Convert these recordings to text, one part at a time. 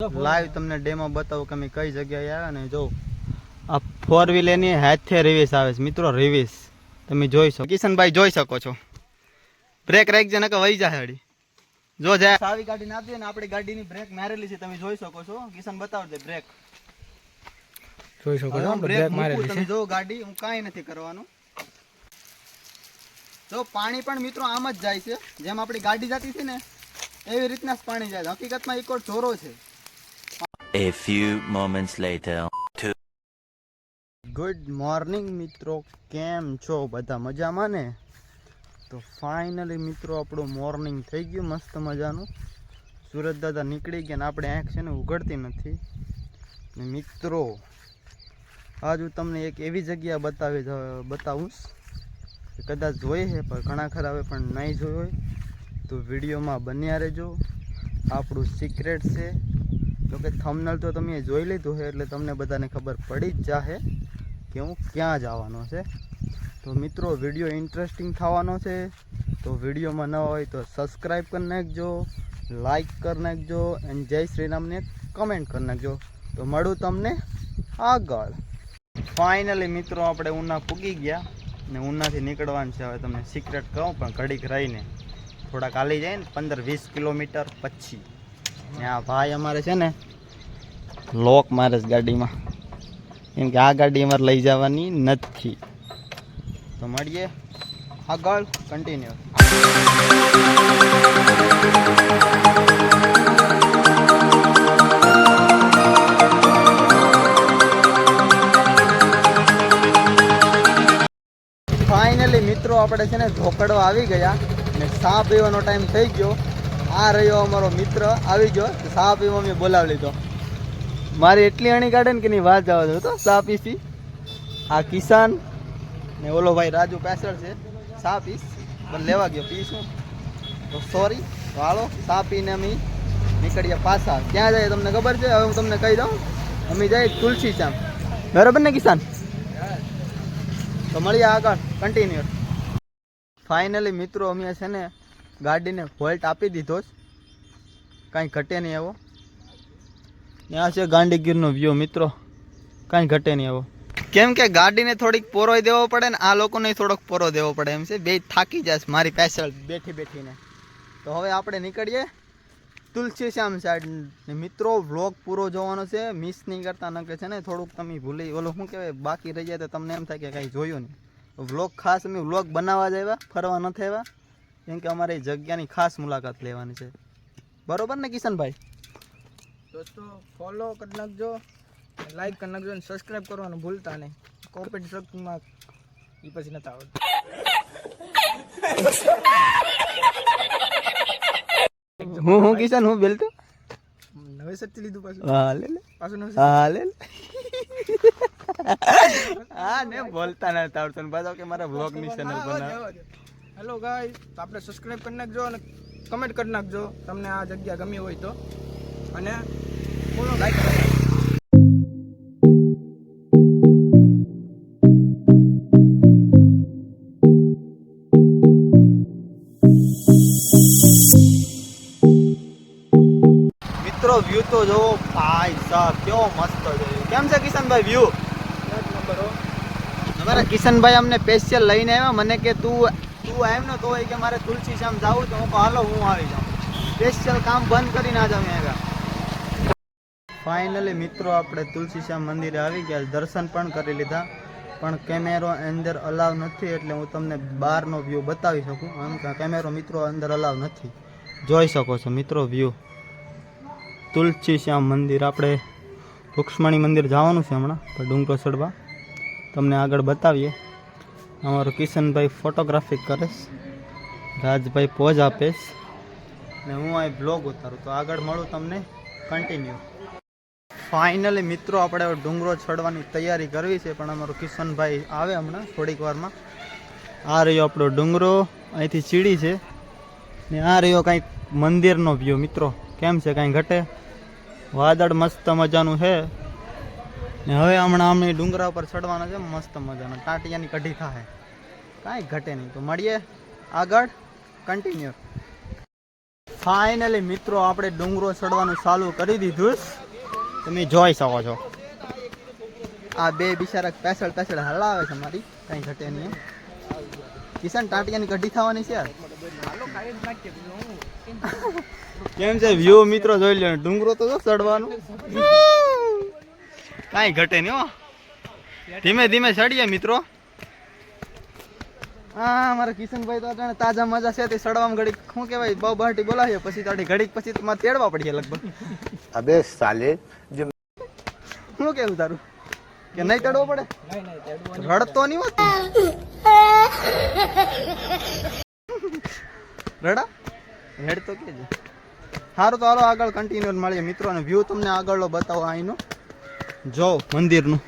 Live તમને demo બતાવો કે અમે કઈ જગ્યાએ આવ્યા ને જો આ 4 વ્હીલ એની હાથે રિવેસ આવે છે મિત્રો રિવેસ તમે જોઈ શકો કિશનભાઈ જોઈ શકો છો બ્રેક રાખજે નકર વહી જાય હડી જો જાય સાવી ગાડી ના આપીએ ને આપણી ગાડીની બ્રેક મારેલી છે તમે જોઈ શકો છો કિશન બતાવજે બ્રેક જોઈ શકો છો બ્રેક મારેલી તમે જો ગાડી હું કાંઈ નથી કરવાનું જો પાણી પણ મિત્રો આમ જ જાય છે જેમ આપણી ગાડી જતી છે ને એવી રીતના જ પાણી જાય હકીકતમાં એક ચોરો છે. A few moments later. Good morning મિત્રો કેમ છો બધા મજામાં ને તો ફાઇનલી મિત્રો આપણું મોર્નિંગ થઈ ગયું મસ્ત મજાનું સુરત દાદા નીકળી ગયા ને આપણે આંખ છે ને ઉઘડતી નથી ને મિત્રો આજ હું તમને એક એવી જગ્યા બતાવું કે કદાચ જોઈ છે પણ ઘણા ખરા હવે પણ નહીં જોઈ હોય તો વિડીયોમાં બન્યા રહેજો. આપણું સિક્રેટ છે તો કે થંબનેલ તો તમે જોઈ લીધું છે એટલે તમને બધાને ખબર પડી જ જાહે કે હું ક્યાં જવાનો છે. તો મિત્રો વિડીયો ઇન્ટરેસ્ટિંગ થવાનો છે તો વિડીયોમાં ન હોય તો સબસ્ક્રાઈબ કરી નાખજો, લાઈક કરી નાખજો અને જય શ્રી રામને કમેન્ટ કરી નાખજો. તો મળું તમને આગળ. ફાઇનલી મિત્રો આપણે ઉના પૂગી ગયા ને ઉનાથી નીકળવાનું છે. હવે તમને સિક્રેટ કહું પણ ઘડીક રહીને થોડાક હાલી જાય ને 15-20 કિલોમીટર પછી ને આ ભાઈ અમારે છે ને લોક મારે છે ગાડીમાં કેમ કે આ ગાડી અમારે લઈ જવાની નથી. તો મળીએ આગળ કન્ટિન્યુ. ફાઇનલી મિત્રો આપણે છે ને ધોકડવા આવી ગયા ને ચા પીવાનો ટાઈમ થઈ ગયો. આ રહ્યો અમારો મિત્ર આવી ગયો ચા પીવા મેં બોલાવી લીધો. મારી એટલી અણી કાઢે ને કે ની વાત જવા દો તો ચા પીસી. આ કિસાન ને ઓલો ભાઈ રાજુ પાછળ છે ચા પીસ પણ લેવા ગયો પીશું તો સોરી. તો હાલો ચા પીને અમે નીકળીએ પાછા. ક્યાં જાય તમને ખબર છે? હવે હું તમને કહી દઉં અમે જઈએ તુલસી શ્યામ બરાબર ને કિસાન? તો મળીએ આગળ કન્ટિન્યુ. ફાઇનલી મિત્રો અમે છે ને ગાડીને વોલ્ટ આપી દીધો જ કાંઈ ઘટે નહીં એવો. ત્યાં છે ગાંધીગીરનો વ્યૂ મિત્રો કાંઈ ઘટે નહીં એવો કેમ કે ગાડીને થોડીક પોરોય દેવો પડે ને આ લોકોને થોડોક પોરો દેવો પડે એમ છે. બે થાકી જાય મારી પાછળ બેઠી બેઠીને. તો હવે આપણે નીકળીએ તુલસી શ્યામ સાઈડ. મિત્રો વ્લોગ પૂરો જોવાનો છે મિસ નહીં કરતા ન કે છે ને થોડુંક તમે ભૂલી ઓલું શું કહેવાય બાકી રહી જાય તો તમને એમ થાય કે કાંઈ જોયું નહીં. વ્લોગ ખાસ અમે વ્લોગ બનાવવા જ આવ્યા ફરવા નથી આવ્યા કેમ કે અમારે જગ્યાની ખાસ મુલાકાત લેવાની છે. બરોબર ને કિશનભાઈ? દોસ્તો ફોલો કરી નાખજો, લાઈક કરી નાખજો અને સબસ્ક્રાઈબ કરવાનું ભૂલતા નહીં. કોમેન્ટ સેક્શનમાં એ પછી નથી આવડતું. હું કિશન હું બેલતો નવેસરથી લીધું પાછું. હા લે લે પાછું હા લે હા ને બોલતા નથી આવડતું ને પાછો કે મારા વ્લોગની ચેનલ બનાવ. હેલો ગાઈસ, તો આપણે સબસ્ક્રાઈબ કરી નાખજો અને કમેન્ટ કરી નાખજો તમને આ જગ્યા ગમી હોય તો અને ફોલો લાઈક કરી નાખજો. મિત્રો વ્યૂ તો જોવો ભાઈ સાહેબ કેવો મસ્ત છે. કેમ છે કિશનભાઈ વ્યૂ? નંબર હો. અમારા કિશનભાઈ અમને સ્પેશિયલ લઈને આવ્યા. મને કે તું આવ્યો ને તો કે મારે તુલસી શ્યામ જવું તો હું હાલો હું આવી જાઉં. સ્પેશિયલ કામ બંધ કરીને આજ અમે આવ્યા. ફાઇનલી મિત્રો આપણે તુલસી શ્યામ મંદિરે આવી ગયા. દર્શન પણ કરી લીધા પણ કેમેરો અંદર અલાવ નથી એટલે હું તમને બહારનો વ્યૂ બતાવી શકું. આમ કે કેમેરો મિત્રો અંદર અલાવ નથી. જોઈ શકો છો મિત્રો વ્યૂ તુલસી શ્યામ મંદિર. આપણે રૂક્ષ્મણી મંદિર જવાનું છે હમણાં તો ડુંગરો ચડવા તમને આગળ બતાવીએ. અમારો કિશનભાઈ ફોટોગ્રાફી કરે, રાજભાઈ પોઝ આપે ને હું અહીં બ્લોગ ઉતારું. તો આગળ મળું તમને કન્ટિન્યુ. ફાઇનલી મિત્રો આપણે ડુંગરો ચડવાની તૈયારી કરવી છે પણ અમારો કિશનભાઈ આવે હમણાં થોડીક વારમાં. આ રહ્યો આપણો ડુંગરો, અહીંથી સીડી છે ને આ રહ્યો કાંઈક મંદિરનો વ્યૂ. મિત્રો કેમ છે કાંઈ ઘટે? વાદળ મસ્ત મજાનું છે ને હવે હમણાં અમે ડુંગરા ઉપર ચડવાના છે મસ્ત મજાના. ટાટિયાની કઢી થાય કાંઈ ઘટે નહીં. તો મળીએ આગળ કન્ટિન્યુ. ફાઇનલી મિત્રો આપણે ડુંગરો ચડવાનું ચાલુ કરી દીધું છે. તમે જોઈ શકો છો આ બે બિચારા પેસળ પેસળ હલાવે છે મારી કઈ ઘટે નહીં. કિશન ટાંટિયાની કઢી થવાની છે યાર. કેમ છે વ્યૂ મિત્રો જોઈ લો. ડુંગરો તો જો ચડવાનું કાંઈ ઘટે નહીં હો. ધીમે ધીમે ચડીએ મિત્રો. હા મારા કિશનભાઈ તો અટાણે તાજા મજા છે તે ચડવામાં ઘડીક શું કહેવાય બહુ બહાટી બોલાવીએ પછી તો ઘડીક પછી તો મારે તેડવા પડીએ લગભગ. अबे साले શું કેવું તારું કે નહીં ચડવો પડે? રડતો નહીં હોત રડા રેડ તો કે સારું તો હાલો આગળ કન્ટિન્યુ મળીએ મિત્રો. અને વ્યૂ તમને આગળનો બતાવો અહીંનો જો મંદિરનું.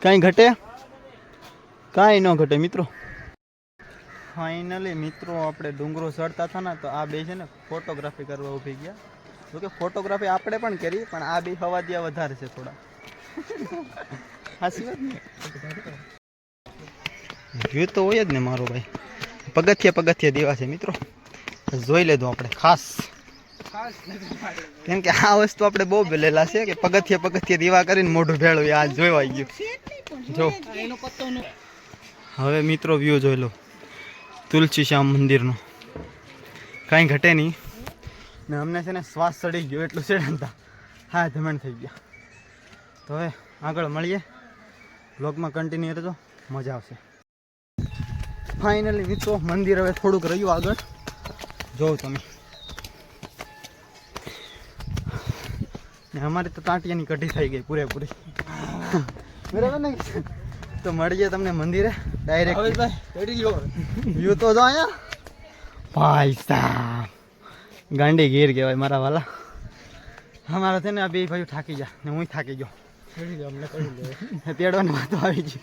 કાંઈ ઘટે? કાંઈ ન ઘટે મિત્રો. ફાઇનલી મિત્રો આપણે ડુંગરો ચડતા હતા ને તો આ બે છે ને ફોટોગ્રાફી કરવા ઊભી ગયા. જોકે ફોટોગ્રાફી આપણે પણ કરી પણ આ બે હવાદિયા વધારે છે થોડા. હાસી વાત ને. વ્યૂ તો હોય જ ને મારો ભાઈ. પગથિયા દેવા છે મિત્રો. જોઈ લેજો આપણે ખાસ. કેમ કે આ વસ્તુ આપણે બહુ ભેલેલા છે કે પગથિયા દીવા કરીને મોઢું ભેળું આ જોવાઈ ગયું. જો હવે મિત્રો વ્યૂ જોઈ લો તુલસી શ્યામ મંદિરનો. કાંઈ ઘટે નહીં ને અમને છે ને શ્વાસ ચડી ગયો એટલું ચડતા હા ધમણ થઈ ગયા. તો હવે આગળ મળીએ બ્લોગમાં કન્ટિન્યુ રહેજો મજા આવશે. ફાઇનલી મિત્રો મંદિર હવે થોડુંક રહ્યું આગળ જોઉં તમે. ને અમારી તો ટાંટિયાની કઢી થઈ ગઈ પૂરેપૂરી બરાબર ને. તો મળીએ તમને મંદિરે ડાયરેક્ટ. વ્યૂ તો જો અહીંયા ભાઈ સાહેબ ગાંડી ગીર કહેવાય મારા વાલા. અમારા છે ને આ બે ભાઈઓ થાકી જા ને હું થાકી ગયો. તેડવાની વાતો આવી ગઈ.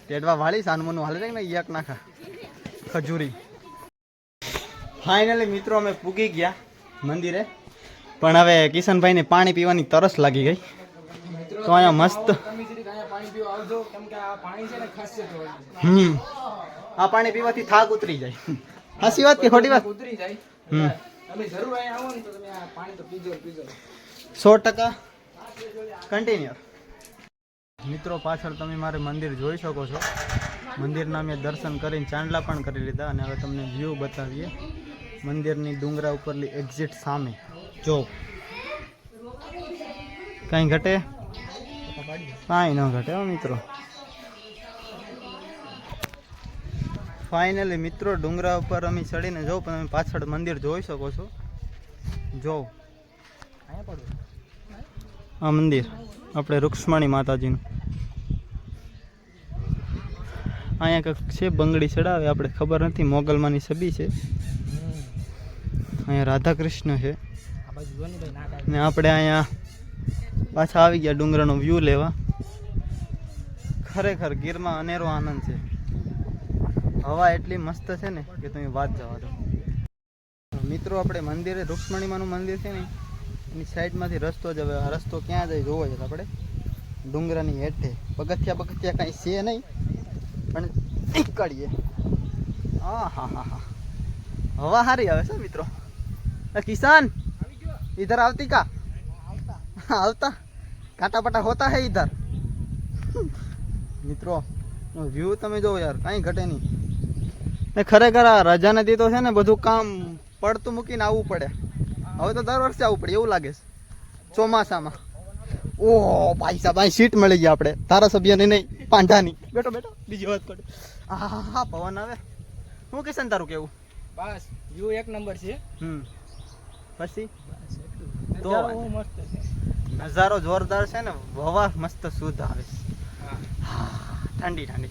તેડવા વાળી સાનમોનું હાલે ને એક નાખા ખજૂરી. ફાઇનલી મિત્રો અમે પૂગી ગયા મંદિરે પણ હવે કિશનભાઈને પાણી પીવાની તરસ લાગી ગઈ તો અહીંયા મસ્ત આ પાણી પીવાથી થાક ઉતરી જાય. હાસી વાત કે ખોટી વાત? ઉતરી જાય. તમે જરૂર અહીંયા આવો ને તો તમે આ પાણી તો પીજો 100% કન્ટિન્યુ. મિત્રો પાછળ તમે મારે મંદિર જોઈ શકો છો. મંદિરના મેં દર્શન કરીને ચાંદલા પણ કરી લીધા અને હવે તમને વ્યૂ બતાવીએ મંદિરની ડુંગરા ઉપરની એક્ઝિટ સામે. જો કાંઈ ઘટે? કાંઈ ન ઘટે હો મિત્રો. ફાઇનલી મિત્રો ડુંગરા ઉપર અમે ચડીને જો પણ તમે પાછળ મંદિર જોઈ શકો છો. જો આ મંદિર આપણે રૂક્ષ્મણી માતાજીનું. અહીંયા કંઈક છે બંગડી ચડાવે આપણે ખબર નથી. મોગલમાંની છબી છે. અહીંયા રાધા કૃષ્ણ છે ને આપણે અહીંયા પાછા આવી ગયા ડુંગરાનો વ્યૂ લેવા. ખરેખર ગીરમાં અનેરો આનંદ છે. હવા એટલી મસ્ત છે ને કે તમે વાત જવા દો. મિત્રો આપણે મંદિરે રૂક્ષ્મણીમાનું મંદિર છે ને એની સાઈડમાંથી રસ્તો જ હવે આ રસ્તો ક્યાં જાય જોવો છે આપણે. ડુંગરાની હેઠે પગથિયા કાંઈ છે નહીં પણ નીકળીએ. હા હા હા હા હવા સારી આવે છે મિત્રો. કિસાન इधर આવતી કા આવતા કાંટા પટા હોતા હે ઇધર. મિત્રો વ્યૂ તમે જો યાર કાંઈ ઘટે નહીં. ને ખરેખર આ રજા નથી તો છે ને બધું કામ પડતું મૂકીને આવવું પડે. હવે તો દર વર્ષે આવવું પડે એવું લાગે છે ચોમાસામાં. ઓહ ભાઈ સાહેબ અહીં સીટ મળી ગઈ આપણે ધારાસભ્યની નહીં પાંઢાની. બેઠો બીજી વાત પડે. હા હા પવન આવે. હું કિશન તારું કેવું? બસ વ્યૂ એક નંબર છે. પછી તો મસ્ત છે. નજારો જોરદાર છે ને હવા મસ્ત શુદ્ધ આવે છે. ઠંડી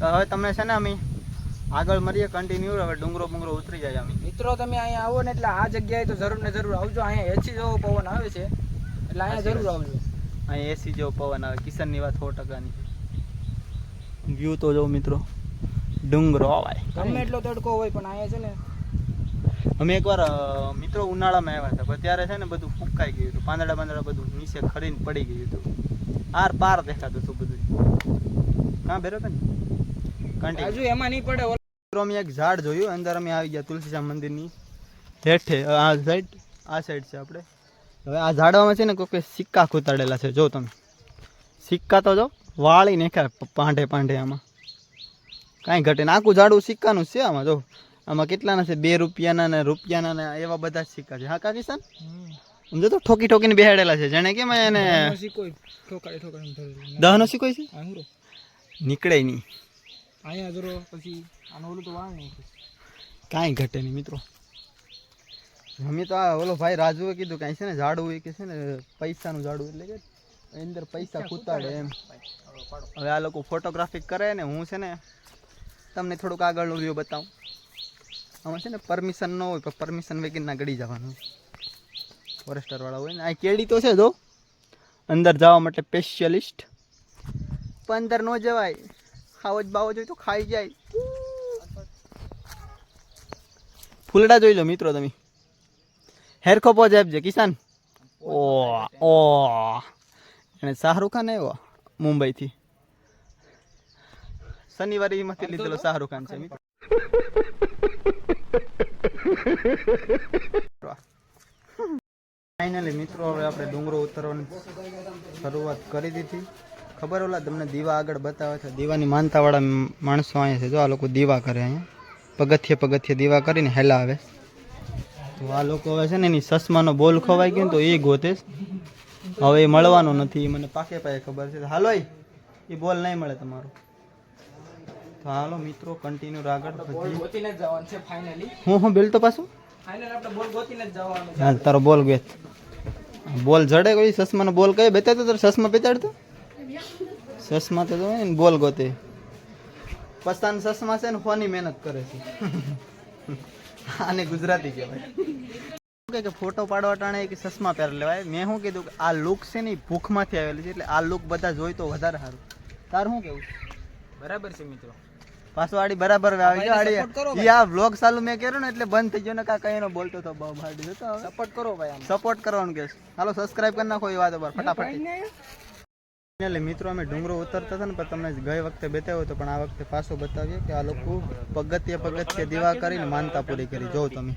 તો હવે તમને છે ને અમે આગળ મળીએ કન્ટિન્યુ. હવે ડુંગરો ઉતરી જાય અમે. મિત્રો તમે અહીંયા આવો ને એટલે આ જગ્યાએ તો જરૂર ને જરૂર આવજો. અહીંયા એસી જેવો પવન આવે છે એટલે અહીંયા જરૂર આવજો. અહીંયા એસી જેવો પવન આવે. કિશનની વાત 100%ની છે. વ્યૂ તો જો મિત્રો ડુંગરો આવે ગમે એટલો તડકો હોય પણ અહીંયા છે ને. અમે એકવાર મિત્રો ઉનાળામાં આવ્યા હતા પણ ત્યારે છે ને બધું ફૂંકાઈ ગયું હતું. પાંદડા બધું નીચે ખરીને પડી ગયું હતું. આર પાર દેખાતું હતું બધું. કાં ભેરો ને હજુ એમાં નહીં પડે. મિત્રો અમે એક ઝાડ જોયું, અંદર અમે આવી ગયા તુલસીશ્યામ મંદિરની હેઠે. આ સાઈડ છે આપણે. હવે આ ઝાડવામાં છે ને કોઈ સિક્કા ખૂતાડેલા છે. જો તમે સિક્કા તો જો વાળી નાખ્યા પાંઢે આમાં, કાંઈ ઘટે ને. આખું ઝાડું સિક્કાનું છે. આમાં જો આમાં કેટલાના છે, 2 રૂપિયાના ને રૂપિયાના ને એવા બધા જ સિક્કા છે. હા કા કિશન, સમજો તો ઠોકીને બેહાડેલા છે. જાણે કેમ એને દહનો સિક્કો છે, નીકળે નહીં. અહીંયા જરો પછી આનો ઓલું તો વાળ નહીં, કાંઈ ઘટે નહીં મિત્રો. અમે તો આ ઓલો ભાઈ રાજુએ કીધું કાંઈ છે ને ઝાડવું એ કે છે ને પૈસાનું ઝાડવું, એટલે કે અંદર પૈસા ખૂતાડે એમ. હવે આ લોકો ફોટોગ્રાફી કરે ને હું છે ને તમને થોડુંક આગળનું વ્યૂ બતાવું. આમાં છે ને પરમિશન ન હોય, પણ પરમિશન વગરના ગળી જવાનું. ફોરેસ્ટરવાળા હોય ને. આ કેડી તો છે જો અંદર જવા માટે સ્પેશિયલિસ્ટ, પણ અંદર ન જવાય. ખાવો જ બાવો જોઈએ તો ખાઈ જાય. ફૂલડા જોઈ લો મિત્રો તમે. હેરખો પોજ આપજે કિસાન. ઓ એને શાહરુખ ખાન આવ્યો મુંબઈથી. શનિવારે એમાંથી લીધેલો શાહરુખ ખાન છે મિત્રો. ફાઇનલી મિત્રો હવે આપણે ડુંગરો ઉતરવાની શરૂઆત કરી દીધી. ખબર ઓલા તમને દીવા આગળ બતાવે છે, દીવાની માનતાવાળા માણસો અહીંયા છે. જો આ લોકો દીવા કરે અહીંયા, પગથિયે દીવા કરીને હેલા આવે. તો આ લોકો હવે છે ને એની ચશ્માનો બોલ ખોવાઈ ગયો તો એ ગોતે. હવે એ મળવાનો નથી, એ મને પાકે ખબર છે. હાલો એ બોલ નહીં મળે તમારો. તો હાલો મિત્રો કન્ટિન્યુ આગળ. ગોતીને જ જવાનું છે ફાઇનલી. હું બેલ તો પાછું ફાઇનલ આપણે બોલ ગોતીને જ જવાનું છે. હા તારો બોલ ગયો. બોલ જડે કોઈ ચશ્માનો બોલ કઈ બતાવતો તારો ચશ્મા બેતાડતો. ચશ્મા તો જોવે ને બોલ ગોતે. પસ્તાન ચશ્મા છે ને ફોની મહેનત કરે છે. આને ગુજરાતી કહેવાય. કે ફોટો પાડવા ટાણે કે ચશ્મા પહેરી લેવાય. મેં શું કીધું કે આ લુક છે ને ભૂખમાંથી આવેલી છે, એટલે આ લુક બધા જોઈ તો વધારે સારું. તારું શું કેવું? બરાબર છે મિત્રો. પાછો આડી બરાબર આવી ગયો. આડી આ વ્લોગ ચાલુ મેં કર્યો ને એટલે બંધ થઈ ગયો ને કા કઈ નો બોલતો તો બહુ ભાડી જતો. સપોર્ટ કરો ભાઈ, આમ સપોર્ટ કરવાનું કે હાલો સબસ્ક્રાઇબ કરી નાખો. એ વાત પર ફટાફટ. એટલે મિત્રો અમે ડુંગરો ઉતરતા હતા ને, પણ તમને ગઈ વખતે બતાવ્યો હતો, પણ આ વખતે પાછો બતાવીએ કે આ લોકો પગથિયે દીવા કરીને માનતા પૂરી કરી. જોઉં તમે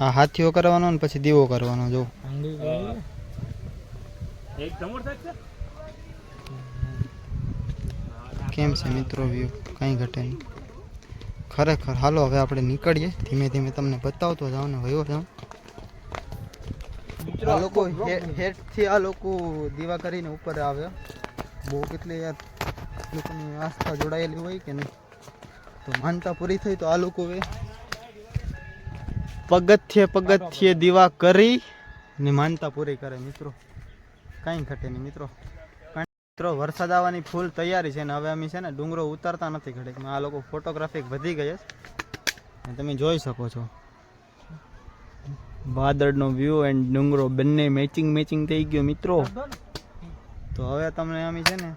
આ હાથીઓ કરવાનો ને પછી દીવો કરવાનો. જો કેમ છે મિત્રો વ્યૂ, કાંઈ ઘટે નહીં ખરેખર. હાલો હવે આપણે નીકળીએ ધીમે ધીમે, તમને બતાવતો જાઉં ને વયો જાઉં. આ લોકો હેઠથી આ લોકો દીવા કરીને ઉપર આવે. બહુ કેટલી યાર લોકોની આસ્થા જોડાયેલી હોય કે નહીં. તો માનતા પૂરી થઈ તો આ લોકો પગથિયે દીવા કરી ને માનતા પૂરી કરે મિત્રો. કાંઈ ઘટે નહીં મિત્રો. વરસાદ આવવાની ફૂલ તૈયારી છે ને હવે અમે છે ને ડુંગરો ઉતરતા નથી ઘડીકમાં. આ લોકો ફોટોગ્રાફી વધી ગઈ છે, તમે જોઈ શકો છો. વાદળનો વ્યૂ એન્ડ ડુંગરો બંને મેચિંગ થઈ ગયો મિત્રો. તો હવે તમને અમે છે ને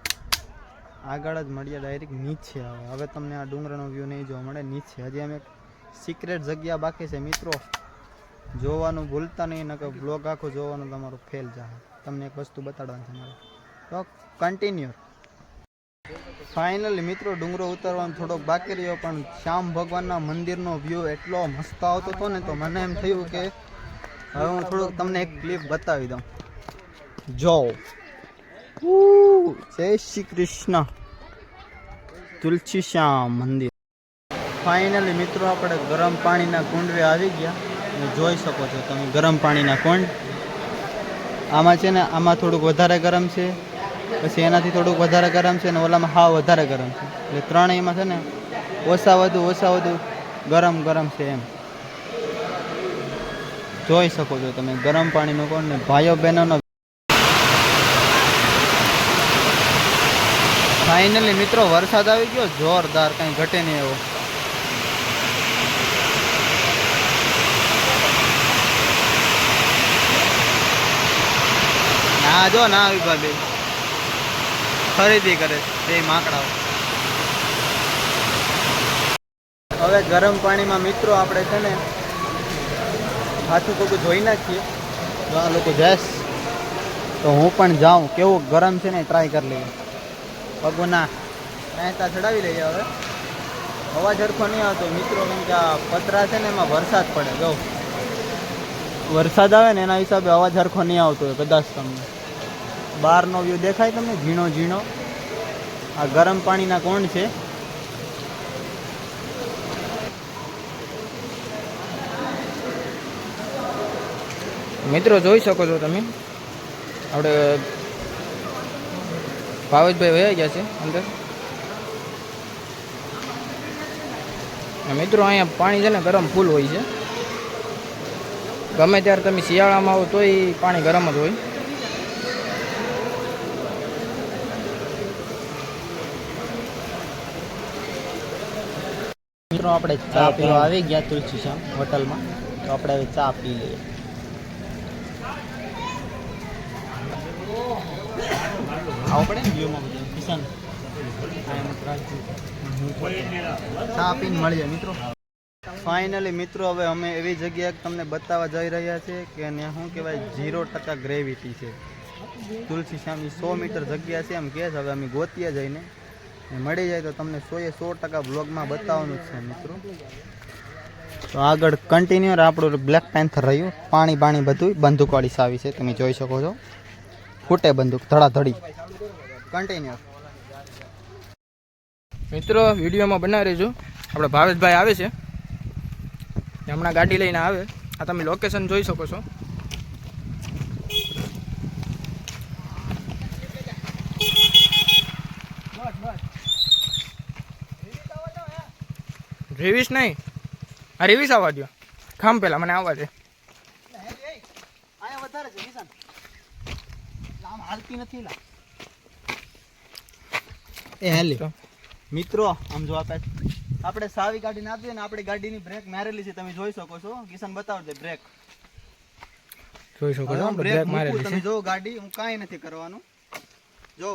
આગળ જ મળીએ ડાયરેક્ટ નીચે. હવે તમને આ ડુંગરનો વ્યૂ નહીં જોવા મળે નીચે. હજી અમે સિક્રેટ જગ્યા બાકી છે મિત્રો, જોવાનું ભૂલતા નહીં, નકર બ્લોગ આખો જોવાનું તમારું ફેલ જાય. તમને એક વસ્તુ બતાડવાની છે મારે, તો કન્ટિન્યુ. ફાઇનલી મિત્રો ડુંગરો ઉતરવાનો થોડોક બાકી રહ્યો, પણ શ્યામ ભગવાનના મંદિરનો વ્યૂ એટલો મસ્ત આવતો હતો ને, તો મને એમ થયું કે હવે હું થોડુંક તમને એક ક્લિપ બતાવી દઉં. જો જય શ્રી કૃષ્ણ, તુલસીશ્યામ મંદિર. ફાઇનલી મિત્રો આપણે ગરમ પાણીના કુંડવે આવી ગયા. જોઈ શકો છો તમે ગરમ પાણીના કુંડ. આમાં છે ને આમાં થોડુંક વધારે ગરમ છે, પછી એનાથી થોડુંક વધારે ગરમ છે, અને ઓલામાં હાવ વધારે ગરમ છે. એટલે ત્રણેયમાં છે ને ઓછા વધુ ગરમ છે એમ. જોઈ શકો છો તમે ગરમ પાણીનો કોણ ને ભાઈઓ બહેનોનો. ફાઇનલી મિત્રો વરસાદ આવી ગયો જોરદાર, કંઈ ઘટે નહીં એવો. ના જો ના આવી ભાભી ખરીદી કરે બે માકડાઓ. હવે ગરમ પાણીમાં મિત્રો આપણે છે ને હાથું પગું ધોઈ નાખીએ. જો આ લોકો જાય તો હું પણ જાઉં. કેવું ગરમ છે ને ટ્રાય કરી લઈએ. પગું ના ત્યાં ચડાવી લઈએ. હવે અવાજ હરખો નહીં આવતો મિત્રો, કેમ કે આ પતરા છે ને એમાં વરસાદ પડે. જો વરસાદ આવે ને એના હિસાબે અવાજ હરખો નહીં આવતો હોય કદાચ તમને. બહારનો વ્યૂ દેખાય તમને ઝીણો ઝીણો. આ ગરમ પાણીના કુંડ છે. મિત્રો જોઈ શકો છો તમે, આપણે ભાવેશભાઈ વયા ગયા છે અંદર. મિત્રો અહીંયા પાણી છે ને ગરમ ફૂલ હોય છે. ગમે ત્યારે તમે શિયાળામાં આવો તોય પાણી ગરમ જ હોય. મિત્રો આપણે ચા પીવા આવી ગયા તુલસીશ્યામ હોટલમાં, તો આપણે હવે ચા પી લઈએ. આવો પડે ને વ્યૂમાં બધું કિશન ચા પીને મળીએ મિત્રો. ફાઇનલી મિત્રો હવે અમે એવી જગ્યાએ તમને બતાવવા જઈ રહ્યા છે કે ત્યાં શું કહેવાય 0% ગ્રેવિટી છે. તુલસીશ્યામની 100 મીટર જગ્યા છે એમ કહે છે. હવે અમે ગોતીએ જઈને મળી જાય તો તમને 100% બ્લોગમાં બતાવવાનું જ છે મિત્રો. તો આગળ કન્ટિન્યુ આપણું બ્લેક પેન્થર રહ્યું. પાણી બાણી બધું બંદૂકવાળી સાવી છે, તમે જોઈ શકો છો. ફૂટે બંદૂક ધડાધડી કન્ટિન્યુ. મિત્રો વિડીયોમાં બનાવી રહેજો. આપણે ભાવેશભાઈ આવે છે, હમણાં ગાડી લઈને આવે. આ તમે લોકેશન જોઈ શકો છો. રિવિસ નહીં, આ રિવિસ આવવા દો. ખામ પેલા મને આવવા દે. વધારે છે કિશન, આમ હાલતી નથી લા. એ હેલી મિત્રો આમ જો આપણે સાવી ગાડીને આપીએ ને, આપણી ગાડીની બ્રેક મારેલી છે, તમે જોઈ શકો છો. કિશન બતાવ દે બ્રેક. જોઈ શકો છો બ્રેક મારેલી છે. તમે જો ગાડી, હું કાંઈ નથી કરવાનું. જો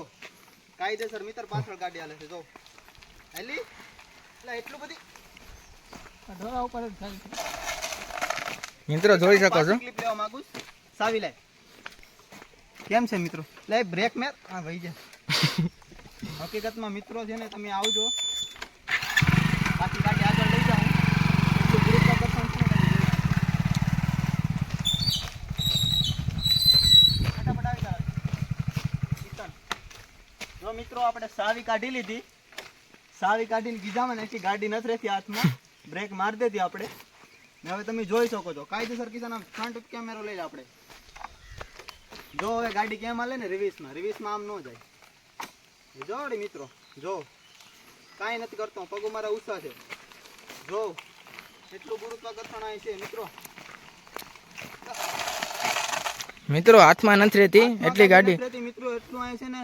કાયદેસર મિત્ર પાછળ ગાડી હાલે છે. જો હેલી એટલે એટલું બધી ઢોળા ઉપર જ થાય. મિત્રો જોઈ શકો છો. ક્લિપ લેવા માંગુ છું. સાવી લે કેમ છે મિત્રો? લે બ્રેક મેર. હા વહી જાય. હકીકતમાં મિત્રો છે ને, તમે આવજો, બાકી ગાડી આગળ લઈ જાઉં. એટલું ગુરુત્વાકર્ષણ છે ને, ફટાફટ આવી જાવ. જો મિત્રો આપણે સાવી કાઢી લીધી. સાવી કાઢીને ગીજામાં ને એટલી ગાડી નથી રહેતી હાથમાં. બ્રેક મારી દેતી આપણે. ને હવે તમે જોઈ શકો છો કાયદેસર કિશન આમ ફ્રન્ટ કેમેરો લઈ લે આપણે. જો હવે ગાડી કેમ હાલે ને, રિવિસમાં આમ ન જાય. જો મિત્રો જો કાંઈ નથી કરતો, પગો મારા ઉષા છે. જો એટલું ગુરુત્વાકર્ષણ અહીં છે મિત્રો. મિત્રો હાથમાં નથી રહેતી એટલી ગાડી. મિત્રો એટલું અહીં છે ને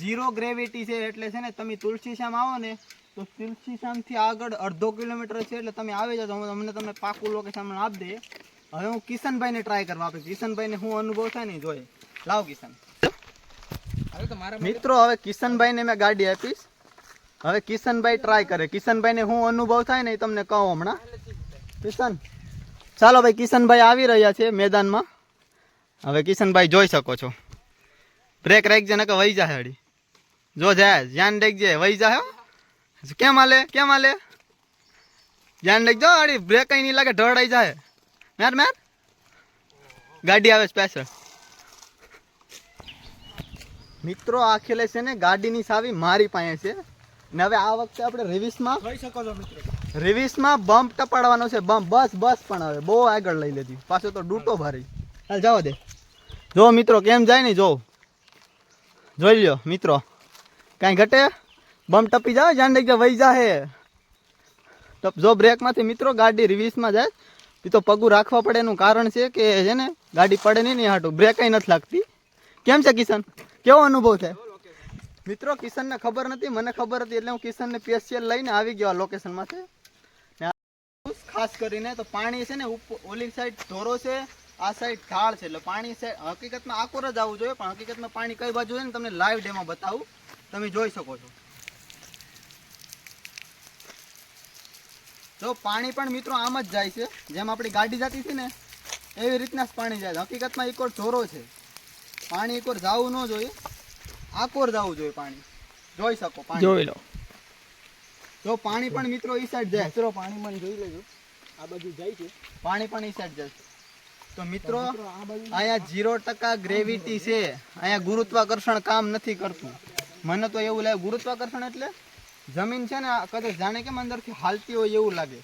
0 ગ્રેવિટી છે. એટલે છે ને તમે તુલસીશ્યામ આવો ને તો તુલસીશ્યામથી આગળ 1/2 કિલોમીટર છે. એટલે તમે આવી જાઓ, અમને તમને પાકું લોકેશન આપી દઈએ. હવે હું કિશનભાઈને ટ્રાય કરવા આપીશ. કિશનભાઈને શું અનુભવ થાય ને જોઈએ. લાવ કિશન. મિત્રો હવે કિશનભાઈને મેં ગાડી આપીશ. હવે કિશનભાઈ ટ્રાય કરે. કિશનભાઈને શું અનુભવ થાય ને એ તમને કહું હમણાં. કિશન ચાલો ભાઈ, કિશનભાઈ આવી રહ્યા છે મેદાનમાં. હવે કિશનભાઈ જોઈ શકો છો. બ્રેક રાખજે નકર વહી જાય હડી. જો જાય ધ્યાન રાખજે, વહી જાય. કેમ હાલે ધ્યાન રાખજો. હડી બ્રેક કઈ નહીં લાગે, ઢળાઈ જાય. મેર ગાડી આવે સ્પેશલ. મિત્રો આ ખેલે છે ને ગાડીની સાવી મારી પાસે છે. ને હવે આ વખતે આપણે રિવિસમાં જોઈ શકો છો મિત્રો. રિવિસમાં બમ્પ ટપાડવાનો છે. બમ્પ બસ પણ હવે બહુ આગળ લઈ લીધી. પાછો તો ડૂટો ભારી. હાલ જવા દે. જો મિત્રો કેમ જાય ને, જો જોઈ લ્યો મિત્રો. કાંઈ ઘટે, બમ્પ ટપી જાવ, જાન લઈ જાય, વહી જાહે. તો જો બ્રેકમાંથી મિત્રો ગાડી રિવિસમાં જાય એ તો પગું રાખવા પડે. એનું કારણ છે કે છે ને ગાડી પડે નહીં હાટું. બ્રેક કઈ નથી લાગતી. કેમ છે કિશન, કેવો અનુભવ છે મિત્રો? કિશનને ખબર નથી, મને ખબર હતી, એટલે હું કિશનને સ્પેશિયલ લઈને આવી ગયો આ લોકેશનમાંથી. ખાસ કરીને તો પાણી છે ને ઓલી સાઈડ ધોરો છે, આ સાઈડ ઢાળ છે. એટલે પાણી છે હકીકતમાં આકોર જ આવવું જોઈએ, પણ હકીકતમાં પાણી કઈ બાજુ છે ને તમને લાઈવ ડેમાં બતાવું. તમે જોઈ શકો છો. જો પાણી પણ મિત્રો આમ જ જાય છે, જેમ આપણી ગાડી જતી હતી ને એવી રીતના જ પાણી જાય. હકીકતમાં એક ધોરો છે. પાણી એક જવું ન જોઈએ, આકોર જવું જોઈએ પાણી. જોઈ શકો પાણી, જોઈ લો. તો પાણી પણ મિત્રો ઈ સાઈડ જાય, મિત્રો પાણી મને જોઈ લેજો, આ બાજુ જાય છે પાણી પણ ઈ સાઈડ જાય. તો મિત્રો આ બાજુ અહીંયા 0% ગ્રેવિટી છે, અહીંયા ગુરુત્વાકર્ષણ કામ નથી કરતું. મને તો એવું લાગે ગુરુત્વાકર્ષણ એટલે જમીન છે ને આ કદાચ જાણે કેમ અંદરથી હાલતી હોય એવું લાગે.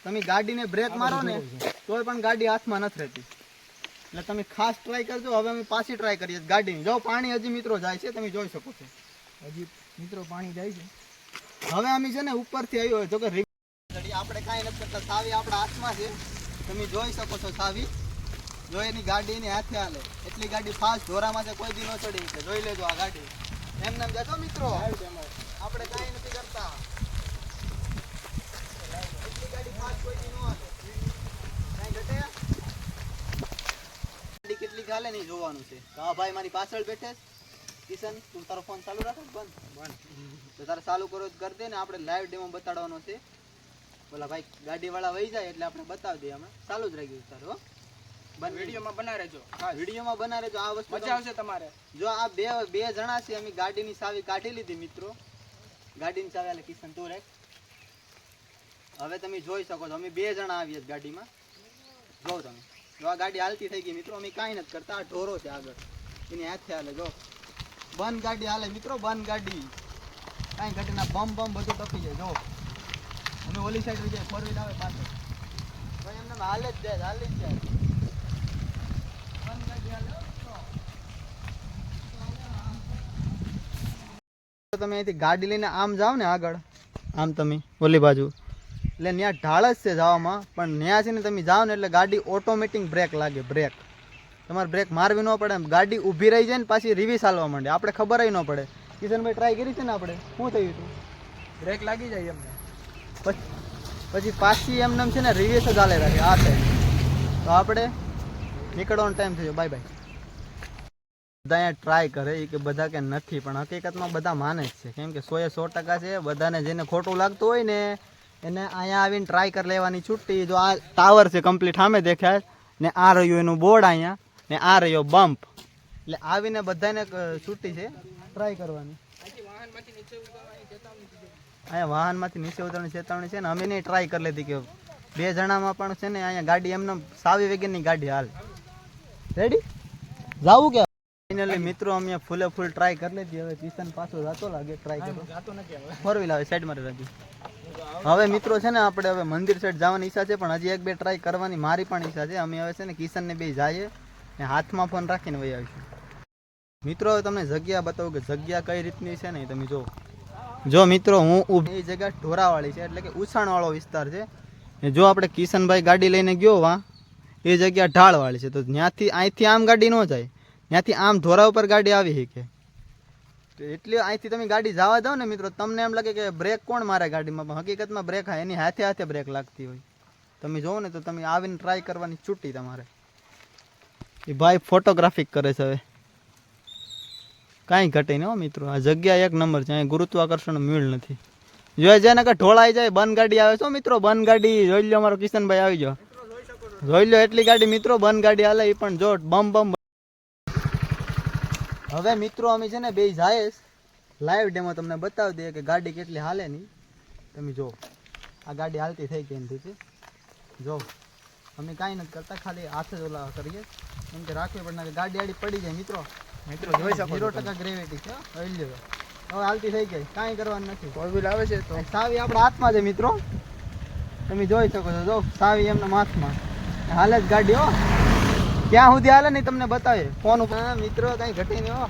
તમે ગાડીને બ્રેક મારો ને તોય પણ ગાડી હાથમાં નથી રહેતી. એટલે તમે ખાસ ટ્રાય કરજો. હવે અમે પાછી ટ્રાય કરીએ ગાડીની. જો પાણી હજી મિત્રો જાય છે, તમે જોઈ શકો છો. હજી મિત્રો પાણી જાય છે. હવે અમે છે ને ઉપરથી આવ્યો જો કે આપણે કાંઈ નથી કરતા, સાવી આપણા હાથમાં છે. તમે જોઈ શકો છો સાવી, જો એની ગાડી એની હાથે હાલે. એટલી ગાડી ફાસ્ટ ઢોરામાં છે, કોઈ દી ન ચડી છે. જોઈ લેજો આ ગાડી એમ નામ જતો મિત્રો, આપણે કાંઈ નથી કરતા. એટલી ગાડી ફાસ્ટ કોઈ દી ન હાલે. કાંઈ ઘટે ગાડી કેટલી ચાલે નહીં જોવાનું છે. તો આ ભાઈ મારી પાછળ બેઠે છે. કિશન તું તારો ફોન ચાલુ રાખો બંધ તો તારે ચાલુ કરો જ કરી દે ને. આપણે લાઈવ ડેમો બતાડવાનો છે. બોલા ભાઈ ગાડી વાળા વહી જાય એટલે આપણે બતાવી દઈએ. અમે ચાલુ જ રાખ્યું તારું હો. બંધ વિડીયોમાં બના રહેજો, વિડીયોમાં બના રહેજો. આ વસ્તુ મજા આવશે તમારે. જો આ બે જણા છે, અમે ગાડીની ચાવી કાઢી લીધી મિત્રો. ગાડીની ચાવી એટલે કિશન તું રાખ. હવે તમે જોઈ શકો છો અમે 2 જણા આવીએ ગાડીમાં. જો તમે જો આ ગાડી હાલતી થઈ ગઈ મિત્રો. અમે કાંઈ નથી કરતા. આ ઢોરો છે આગળ એની હાથે હાલે. જો બંધ ગાડી હાલે મિત્રો, બંધ ગાડી. કાંઈ ઘટના બમ બધું ટપી જાય. જો અમે ઓલી સાઈડ જાય, 4 વ્હીલ આવે પાછળ ભાઈ એમને હાલે જ જાય, હાલે જ જાય. બંધ ગાડી હાલે મિત્રો. તમે અહીંથી ગાડી લઈને આમ જાઓ ને આગળ, આમ તમે ઓલી બાજુ, એટલે ત્યાં ઢાળ જ છે જવામાં. પણ ત્યાં છે ને તમે જાઓ ને એટલે ગાડી ઓટોમેટિક બ્રેક લાગે. બ્રેક તમારે બ્રેક મારવી ન પડે. ગાડી ઊભી રહી જાય ને પાછી રિવીસ હાલવા માંડે. આપણે ખબર ન પડે. કિશનભાઈ ટ્રાય કરી છે ને આપણે, શું થયું હતું? બ્રેક લાગી જાય એમને, પછી પાછી એમને છે ને રિવીસ જ હાલે રાખે આ સાઈડ. તો આપણે નીકળવાનો ટાઈમ થયો. Bye bye. બધા અહીંયા ટ્રાય કરે એ કે બધા કે નથી, પણ હકીકતમાં બધા માને જ છે. કેમ કે 100% છે. બધાને જેને ખોટું લાગતું હોય ને એને અહીંયા આવીને ટ્રાય કરી લેવાની છૂટી. જો આ ટાવર છે કમ્પ્લીટ સામે દેખાય ને, આ રહ્યું એનું બોર્ડ અહીંયા ને, આ રહ્યો બમ્પ. એટલે આવીને બધાને છૂટી છે ટ્રાય કરવાની. અહીંયા વાહનમાંથી નીચે ઉતરવાની ચેતવણી છે ને. અમે નહીં ટ્રાય કરી લીધી કે 2 જણામાં પણ છે ને અહીંયા ગાડી એમને સાવી વેગનની ગાડી હાલ. રેડી જાવું કે ફાઇનલી મિત્રો અમે ફૂલે ફૂલ ટ્રાય કરી લીધી. હવે કિશન પાછો જાતો લાગે ટ્રાય કરો. જાતો નથી હવે. 4 વ્હીલ આવે સાઈડ મારી રાખી. હવે મિત્રો છે ને આપણે હવે મંદિર સાઈડ જવાની ઈચ્છા છે, પણ હજી 1-2 ટ્રાય કરવાની મારી પણ ઈચ્છા છે. અમે હવે છે ને કિશનને 2 જઈએ ને હાથમાં ફોન રાખીને વહી આવીશું. મિત્રો હવે તમને જગ્યા બતાવું કે જગ્યા કઈ રીતની છે ને તમે જો મિત્રો હું ઊભી એ જગ્યા ઢોરાવાળી છે, એટલે કે ઉછાણવાળો વિસ્તાર છે. ને જો આપણે કિશનભાઈ ગાડી લઈને ગયો વા એ જગ્યા ઢાળવાળી છે. તો ત્યાંથી અહીંથી આમ ગાડી ન જાય, ત્યાંથી આમ ઢોરા ઉપર ગાડી આવી શકે. તો એટલે અહીંથી તમે ગાડી જવા દો ને મિત્રો, તમને એમ લાગે કે બ્રેક કોણ મારે ગાડીમાં, પણ હકીકતમાં બ્રેક હા એની હાથે હાથે બ્રેક લાગતી હોય. તમે જોવો ને તો તમે આવીને ટ્રાય કરવાની છૂટી તમારે. એ ભાઈ ફોટોગ્રાફી કરે છે. હવે કાંઈ ઘટે નહીં હો મિત્રો. આ જગ્યા 1 નંબર છે. અહીં ગુરુત્વાકર્ષણ મીળ નથી. જોઈ જાય ને કે ઢોળાઈ જાય. બંધ ગાડી આવે છે મિત્રો, બંધ ગાડી. જોઈ લો અમારો કિશનભાઈ આવી જાઓ, જોઈ લો એટલી ગાડી મિત્રો. બંધ ગાડી હાલે એ પણ જો બમ. હવે મિત્રો અમે છે ને 2 જાય લાઈવ ડેમો તમને બતાવી દઈએ કે ગાડી કેટલી હાલે નહીં. તમે જો આ ગાડી હાલતી થઈ ગઈ એમથી. જો અમે કાંઈ નથી કરતા, ખાલી હાથે જ ઓલા કરીએ કેમ કે રાખવી પડે કે ગાડી આડી પડી જાય મિત્રો. મિત્રો જોઈ શકો 0% ગ્રેવિટી છે. જોઈ લો હવે હાલતી થઈ ગઈ, કાંઈ કરવાનું નથી. 4 વ્હીલ આવે છે તો સાવી આપણા હાથમાં છે મિત્રો. તમે જોઈ શકો છો. જો સાવી એમના હાથમાં હાલે જ ગાડી હો. ક્યાં સુધી હાલે નહીં તમને બતાવે ફોન ઉપર. હા મિત્રો કાંઈ ઘટે નહીં હો.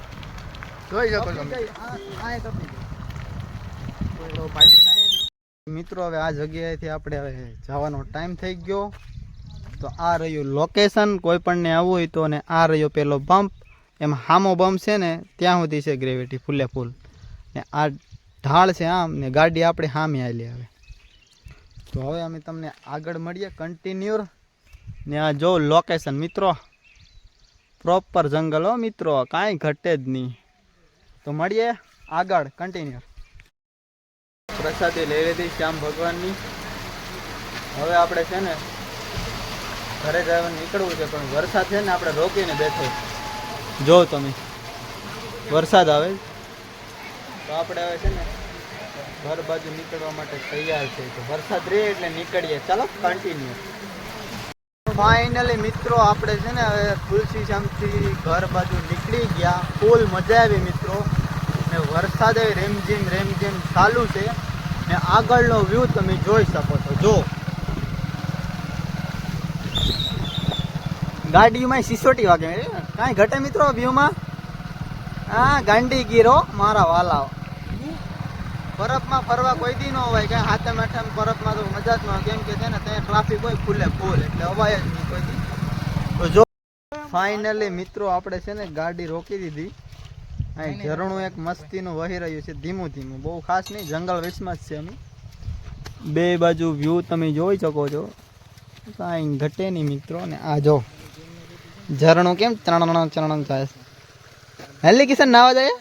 જોઈ શકો છો મિત્રો. હવે આ જગ્યાએથી આપણે હવે જવાનો ટાઈમ થઈ ગયો. તો આ રહ્યું લોકેશન. કોઈ પણને આવવું હોય તો, ને આ રહ્યો પેલો બમ્પ. એમ હામો બમ્પ છે ને ત્યાં સુધી છે ગ્રેવિટી ફૂલે ફૂલ. ને આ ઢાળ છે આમ, ને ગાડી આપણે સામે આવેલી. હવે તો હવે અમે તમને આગળ મળીએ કન્ટિન્યુ. ને આ જો લોકેશન મિત્રો, પ્રોપર જંગલ હો મિત્રો, કાંઈ ઘટે જ નહીં. તો મળીએ આગળ કન્ટિન્યુ. પ્રસાદી લઈ લીધી શ્યામ ભગવાનની. હવે આપણે છે ને ઘરે જવાનું નીકળવું છે, પણ વરસાદ છે ને આપણે રોકીને બેઠો. જો તમે વરસાદ આવે તો આપણે હવે છે ને ઘર બાજુ નીકળવા માટે તૈયાર છે. તો વરસાદ રહે એટલે નીકળીએ. ચાલો કન્ટિન્યુ. ફાઇનલી મિત્રો આપણે છે ને હવે તુલસી શ્યામથી ઘર બાજુ નીકળી ગયા. ફૂલ મજા આવી મિત્રો. ને વરસાદ રેમઝીમ ચાલુ છે. ને આગળનો વ્યૂ તમે જોઈ શકો છો. જો ગાડીમાં સિસોટી વાગે કાંઈ ઘટે મિત્રો વ્યૂમાં. હા ગાંડી ગીરો મારા વાલાઓ. બરફમાં ફરવા કોઈ દી ન હોય કાંઈ. હાથે માથે બરફમાં તો મજા જ ન હોય. કેમ કે છે ને ત્યાં ટ્રાફિક હોય ફૂલ એટલે અવાય જ નહીં કોઈ દી. તો જો ફાઇનલી મિત્રો આપણે છે ને ગાડી રોકી દીધી. અહીં ઝરણું એક મસ્તીનું વહી રહ્યું છે ધીમું. બહુ ખાસ નહીં, જંગલ વિશમાં જ છે અમે. બે બાજુ વ્યૂ તમે જોઈ શકો છો. કાંઈ ઘટે નહીં મિત્રો. ને આ જો ઝરણું કેમ ચરણ થાય. હેલી કિશન નાવા જાય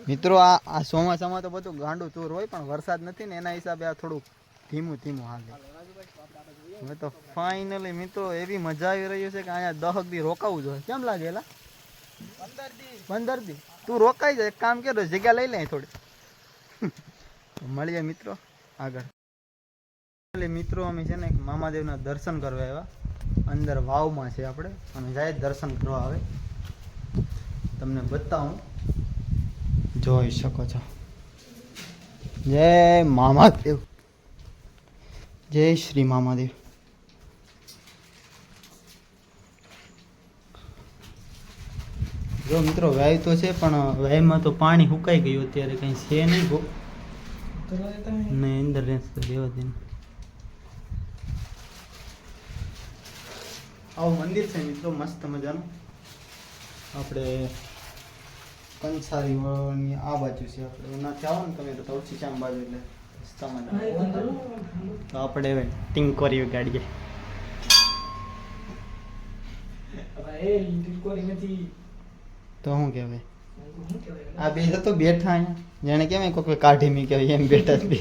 મિત્રો. આ ચોમાસામાં તો બધું ગાંડું તૂર હોય, પણ વરસાદ નથી ને એના હિસાબે આ થોડું ધીમું હાલે. હવે તો ફાઇનલી મિત્રો એવી મજા આવી રહી છે કે અહીંયા 10 દી રોકાવું જોઈએ. કેમ લાગે એલા? 15 દી તું રોકાઈ જાય. એક કામ કરો, જગ્યા લઈ લે થોડી. મળીએ મિત્રો આગળ. મિત્રો અમે છે ને એક મામાદેવના દર્શન કરવા આવ્યા. અંદર વાવમાં છે આપણે. અમે જાય દર્શન કરવા આવે. તમને બતાવું, જોઈ શકો છો. જય મામાદેવ, જય શ્રી મામાદેવ. જો મિત્રો વાય તો છે, પણ વાયમાં તો પાણી સુકાઈ ગયું અત્યારે, કંઈ છે નહીં ગો ને અંદર રહેશે રહેવા દે. આવું મંદિર છે મિત્રો મસ્ત મજાનું. આપણે કંસારી વળની આ બાજુ છે. આપણે એનાથી આવો ને તમે તો તુલસી શ્યામ બાજુ એટલે રસ્તામાં તો આપણે હવે ટિંકોરી ગાડીએ. તો શું કહેવાય, આ બે તો બેઠા અહીંયા જાણે કેમ કોઈ કાઢી મી કહેવાય એમ બેઠા જ બે.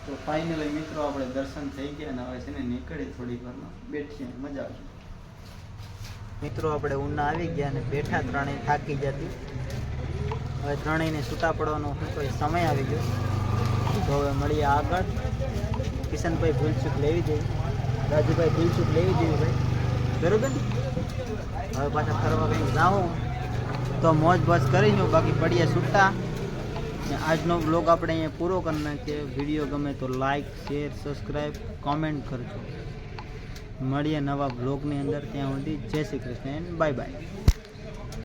તો ફાઇનલી મિત્રો આપણે દર્શન થઈ ગયા ને હવે છે ને નીકળી થોડીક વારમાં બેઠીએ, મજા આવશે. મિત્રો આપણે ઉના આવી ગયા ને બેઠા, ત્રણેય થાકી જતી. હવે ત્રણેયને છૂટા પડવાનો કોઈ સમય આવી ગયો. તો હવે મળીએ આગળ. કિશનભાઈ ભૂલચૂક લેવી દેવી, રાજુભાઈ ભૂલચૂક લેવી દેવી ભાઈ, બરોબર ને? હવે પાછા ફરવા કંઈક જાઉં તો મોજ બસ કરીશું, બાકી પડીએ છૂટા. ને આજનો બ્લોગ આપણે અહીંયા પૂરો કરી નાખીએ. વિડીયો ગમે તો લાઈક, શેર, સબસ્ક્રાઈબ, કોમેન્ટ કરજો. મળીએ નવા બ્લોગની અંદર. ત્યાં સુધી જય શ્રી કૃષ્ણ, બાય બાય.